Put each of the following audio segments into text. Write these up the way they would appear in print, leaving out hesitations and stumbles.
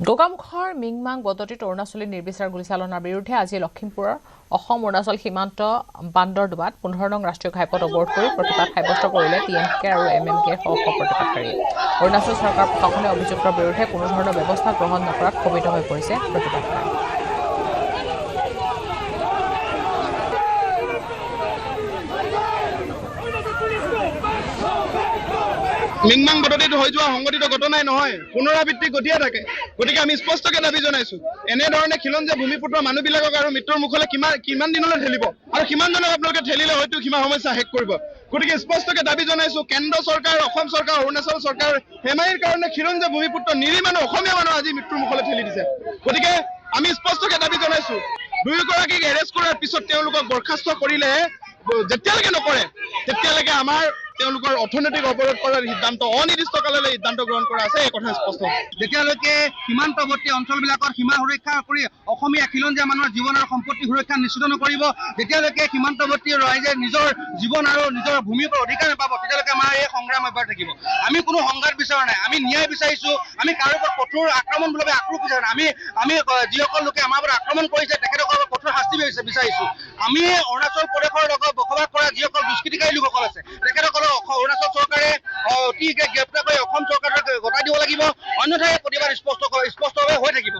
গোগামুখৰ মিংমাং বদতিত অৰুণাচলী নিৰ্বিচাৰ গুলীচালনাৰ বিৰুদ্ধে আজি লখিমপুৰৰ অসম অৰুণাচল সীমান্ত বান্দৰডুবাত 15 নং ৰাষ্ট্ৰীয় ঘাইপথ অৱৰোধ কৰি প্ৰতিবাদ সাব্যস্ত কৰিলে TMK আৰু MMK সহ প্ৰতিবাদকাৰীয়ে। অৰুণাচল চৰকাৰ প্ৰশাসনে অভিযুক্তৰ বিৰুদ্ধে কোনো ধৰণৰ ব্যৱস্থা গ্ৰহণ নকৰাত ক্ষোভিত হৈ পৰিছে প্ৰতিবাদকাৰী। মিংমাং বদতিত হৈ যোৱা সংঘটিত ঘটনাই নহয়, পুনৰাবৃত্তি ঘটিয়ে থাকে। গতিকে আমি স্পষ্টকৈ দাবী জনাইছো, এনেধৰণে খিলঞ্জীয়া ভূমিপুত্ৰ মানুহবিলাকক আৰু মৃত্যুৰ মুখলৈ কিমান দিনলৈ ঠেলিব, আৰু কিমানজনক আপোনালোকে ঠেলিলে হয়তো সীমা সমস্যা শেষ কৰিব। গতিকে স্পষ্টকৈ দাবী জনাইছো, কেন্দ্ৰ চৰকাৰ, অসম চৰকাৰ, অৰুণাচল চৰকাৰ হেমাইৰ কাৰণে খিলঞ্জীয়া ভূমিপুত্ৰ নিৰী মানুহ, অসমীয়া মানুহ আজি মৃত্যুৰ মুখলৈ ঠেলি দিছে। গতিকে আমি স্পষ্টকৈ দাবী জনাইছো, দুয়োগৰাকীক এৰেষ্ট কৰাৰ পিছত তেওঁলোকক বৰ্খাস্ত কৰিলেহে, যেতিয়ালৈকে নকৰে তেতিয়ালৈকে আমাৰ তেওঁলোকৰ অৰ্থনৈতিক অৱৰোধ কৰাৰ সিদ্ধান্ত অনিৰ্দিষ্টকাললৈ সিদ্ধান্ত গ্ৰহণ কৰা আছে, এই কথা স্পষ্ট। যেতিয়ালৈকে সীমান্তৱৰ্তী অঞ্চলবিলাকৰ সীমা সুৰক্ষা কৰি অসমীয়া খিলঞ্জীয়া মানুহৰ জীৱন আৰু সম্পত্তি সুৰক্ষা নিশ্চিত নকৰিব, যেতিয়ালৈকে সীমান্তৱৰ্তী ৰাইজে নিজৰ জীৱন আৰু নিজৰ ভূমিৰ ওপৰত অধিকাৰ নাপাব, তেতিয়ালৈকে আমাৰ এই সংগ্ৰাম অব্যাহত থাকিব। আমি কোনো সংঘাত বিচৰা নাই, আমি ন্যায় বিচাৰিছো। আমি কাৰো ওপৰত কঠোৰ আক্ৰমণমূলক আক্ৰোশ বিচৰা নাই। আমি যিসকল লোকে আমাৰ ওপৰত আক্ৰমণ কৰিছে তেখেতসকলৰ কঠোৰ শাস্তি বিচাৰিছো। আমি অৰুণাচল প্ৰদেশৰ লগত বসবাস কৰা যিসকল দুষ্কৃতিকাৰী লোকসকল আছে তেখেতসকলক অৰুণাচল চৰকাৰে অতি গ্ৰেপ্তাৰ কৰি অসম চৰকাৰক গতাই দিব লাগিব, অন্যথাই প্ৰতিবাদ স্পষ্টভাৱে হৈ থাকিব।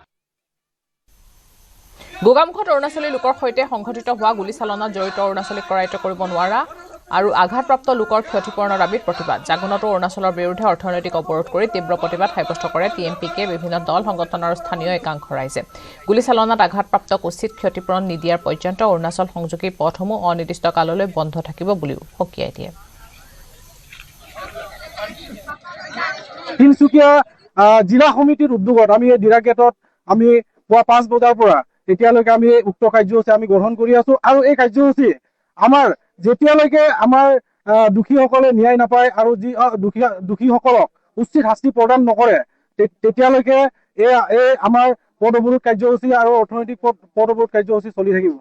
গোগামুখত অৰুণাচলী লোকৰ সৈতে সংঘটিত হোৱা গুলীচালনাত জড়িত অৰুণাচলীক কৰায়ত্ব কৰিব নোৱাৰা আৰু আঘাতপ্ৰাপ্ত লোকৰ ক্ষতিপূৰণৰ দাবীত প্ৰতিবাদ। জাগোনতো অৰুণাচলৰ বিৰুদ্ধে অৰ্থনৈতিক অৱৰোধ কৰি তীব্ৰ প্ৰতিবাদ সাব্যস্ত কৰে TMPK, বিভিন্ন দল সংগঠন আৰু স্থানীয় একাংশ ৰাইজে। গুলীচালনাত আঘাতপ্ৰাপ্তক উচিত ক্ষতিপূৰণ নিদিয়াৰ পৰ্যন্ত অৰুণাচল সংযোগী পথসমূহ অনিৰ্দিষ্ট কাললৈ বন্ধ থাকিব বুলিও সকীয়াই দিয়ে। তিনিচুকীয়া জিলা সমিতিৰ উদ্যোগত আমি এই দিৰা গেটত আমি পুৱা 5 বজাৰ পৰা এতিয়ালৈকে আমি উক্ত কাৰ্যসূচী আমি গ্ৰহণ কৰি আছো, আৰু এই কাৰ্যসূচী আমাৰ যেতিয়ালৈকে আমাৰ দুখীসকলে ন্যায় নাপায় আৰু যি দুখীসকলক উচিত শাস্তি প্ৰদান নকৰে তেতিয়ালৈকে এই আমাৰ পথ অৱৰোধ কাৰ্যসূচী আৰু অৰ্থনৈতিক পথ অৱৰোধ কাৰ্যসূচী চলি থাকিব।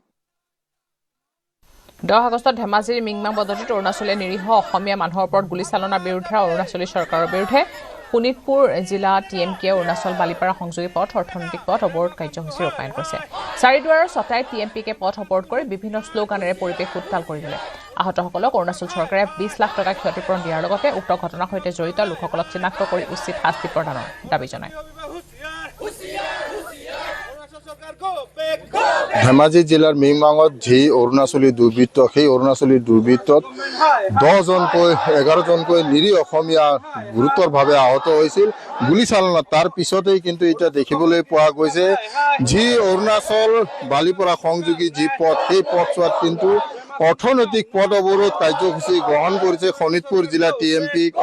10 আগষ্টত ধেমাজিৰ মিংমাং বদতিত অৰুণাচলীয়ে নিৰীহ অসমীয়া মানুহৰ ওপৰত গুলীচালনাৰ বিৰুদ্ধে অৰুণাচলী চৰকাৰৰ বিৰুদ্ধে শোণিতপুৰ জিলা TMK অৰুণাচল বালিপাৰা সংযোগী পথ অৰ্থনৈতিক পথ অৱৰোধ কাৰ্যসূচী ৰূপায়ণ কৰিছে। চাৰিদুৱাৰৰ ছটাই TMPK পথ অৱৰোধ কৰি বিভিন্ন শ্লোগানেৰে পৰিৱেশ উত্তাল কৰি দিলে। আহতসকলক অৰুণাচল চৰকাৰে 20 লাখ টকা ক্ষতিপূৰণ দিয়াৰ লগতে উক্ত ঘটনাৰ সৈতে জড়িত লোকসকলক চিনাক্ত কৰি উচিত শাস্তি প্ৰদানৰ দাবী জনায়। ধেমাজি জিলাৰ মিংমাঙত যি অৰুণাচলী দুৰ্বৃত্ত, সেই অৰুণাচলী দুৰ্বৃত্তত 11জনকৈ নিৰীহ অসমীয়া গুৰুতৰভাৱে আহত হৈছিল গুলীচালনাত। তাৰ পিছতেই কিন্তু এতিয়া দেখিবলৈ পোৱা গৈছে যি অৰুণাচল বালিপাৰা সংযোগী যি পথ, সেই পথছোৱাত কিন্তু অৰ্থনৈতিক পথ অৱৰোধ কাৰ্যসূচী গ্ৰহণ কৰিছে শোণিতপুৰ জিলা TMPK,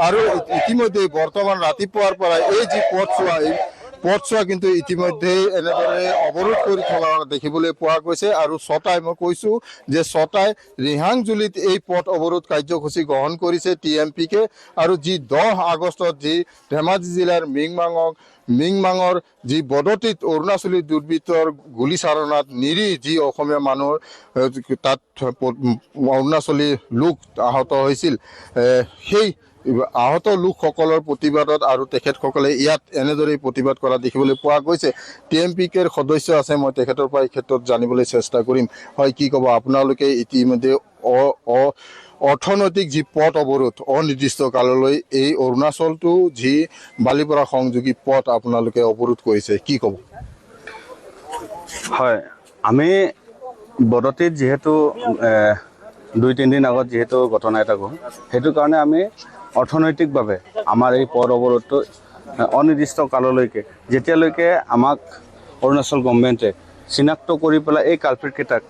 আৰু ইতিমধ্যে বৰ্তমান ৰাতিপুৱাৰ পৰা এই যি পথছোৱা কিন্তু ইতিমধ্যে এনেদৰে অৱৰোধ কৰি থকা দেখিবলৈ পোৱা গৈছে। আৰু ছটাই, মই কৈছোঁ যে ছটাই ৰিহাংজুলিত এই পথ অৱৰোধ কাৰ্যসূচী গ্ৰহণ কৰিছে TMPK, আৰু যি 10 আগষ্টত যি ধেমাজি জিলাৰ মিংমাঙৰ যি বদতিত অৰুণাচলী দুৰ্বৃত্তৰ গুলীচালনাত নিৰীহ যি অসমীয়া মানুহৰ তাত অৰুণাচলী লোক আহত হৈছিল, সেই আহত লোকসকলৰ প্ৰতিবাদত আৰু তেখেতসকলে ইয়াত এনেদৰেই প্ৰতিবাদ কৰা দেখিবলৈ পোৱা গৈছে। TMPKৰ সদস্য আছে, মই তেখেতৰ পৰা এই ক্ষেত্ৰত জানিবলৈ চেষ্টা কৰিম। হয়, কি ক'ব আপোনালোকে? ইতিমধ্যে অৰ্থনৈতিক যি পথ অৱৰোধ অনিৰ্দিষ্ট কাললৈ এই অৰুণাচলটো যি বালিপাৰা সংযোগী পথ আপোনালোকে অৱৰোধ কৰিছে, কি ক'ব? হয়, আমি বদতিত যিহেতু 2-3 দিন আগত যিহেতু ঘটনা এটা গ'ল, সেইটো কাৰণে আমি অৰ্থনৈতিকভাৱে আমাৰ এই পথ অৱৰোধটো অনিৰ্দিষ্ট কাললৈকে, যেতিয়ালৈকে আমাক অৰুণাচল গভৰ্ণমেণ্টে চিনাক্ত কৰি পেলাই এই কালপ্ৰিটকেইটাক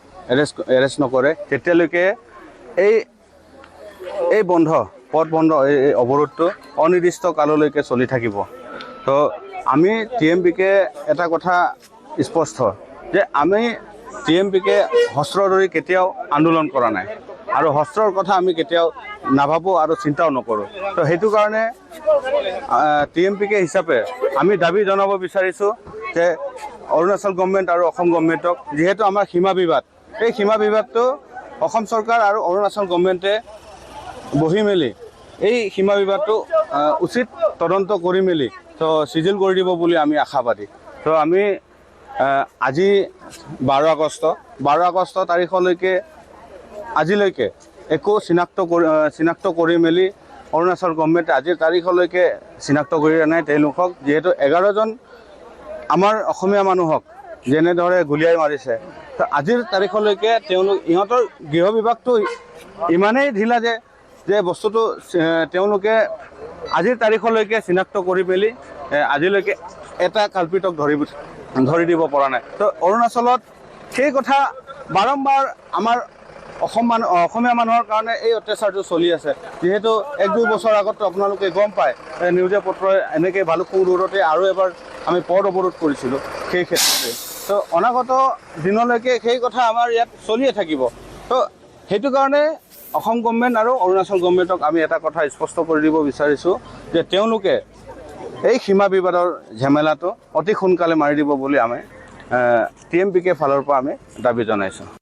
এৰেষ্ট নকৰে তেতিয়ালৈকে এই পথ বন্ধ এই অৱৰোধটো অনিৰ্দিষ্ট কাললৈকে চলি থাকিব। তো আমি TMPK এটা কথা স্পষ্ট যে আমি TMPK হস্ত্ৰ ধৰি কেতিয়াও আন্দোলন কৰা নাই, আৰু হস্ত্ৰৰ কথা আমি কেতিয়াও নাভাবোঁ আৰু চিন্তাও নকৰোঁ। তো সেইটো কাৰণে TMPK হিচাপে আমি দাবী জনাব বিচাৰিছোঁ যে অৰুণাচল গভৰ্ণমেণ্ট আৰু অসম গভৰ্ণমেণ্টক, যিহেতু আমাৰ সীমা বিবাদ, এই সীমা বিবাদটো অসম চৰকাৰ আৰু অৰুণাচল গভৰ্ণমেণ্টে বহি মেলি এই সীমা বিবাদটো উচিত তদন্ত কৰি মেলি তো চিজিল কৰি দিব বুলি আমি আশাবাদী। তো আমি আজি 12 আগষ্ট তাৰিখলৈকে আজিলৈকে একো চিনাক্ত কৰি মেলি অৰুণাচল গভৰ্ণমেণ্টে আজিৰ তাৰিখলৈকে চিনাক্ত কৰি দিয়া নাই তেওঁলোকক, যিহেতু 11জন আমাৰ অসমীয়া মানুহক যেনেদৰে গুলীয়াই মাৰিছে। তো আজিৰ তাৰিখলৈকে ইহঁতৰ গৃহ বিভাগটো ইমানেই ঢিলা যে বস্তুটো তেওঁলোকে আজিৰ তাৰিখলৈকে চিনাক্ত কৰি মেলি আজিলৈকে এটা কাল্পিতক ধৰি দিব পৰা নাই। তো অৰুণাচলত সেই কথা বাৰম্বাৰ আমাৰ অসমীয়া মানুহৰ কাৰণে এই অত্যাচাৰটো চলি আছে। যিহেতু 1-2 বছৰ আগতো আপোনালোকে গম পায়, নিউজে পত্ৰই এনেকৈ ভালুকপুং ৰোডতে আৰু এবাৰ আমি পথ অৱৰোধ কৰিছিলোঁ সেই ক্ষেত্ৰতে। তো অনাগত দিনলৈকে সেই কথা আমাৰ ইয়াত চলিয়ে থাকিব। তো সেইটো কাৰণে অসম গভৰ্ণমেণ্ট আৰু অৰুণাচল গভৰ্ণমেণ্টক আমি এটা কথা স্পষ্ট কৰি দিব বিচাৰিছোঁ যে তেওঁলোকে এই সীমা বিবাদৰ ঝেমেলাটো অতি সোনকালে মাৰি দিব বুলি আমি TMPK ফালৰ পৰা আমি দাবী জনাইছোঁ।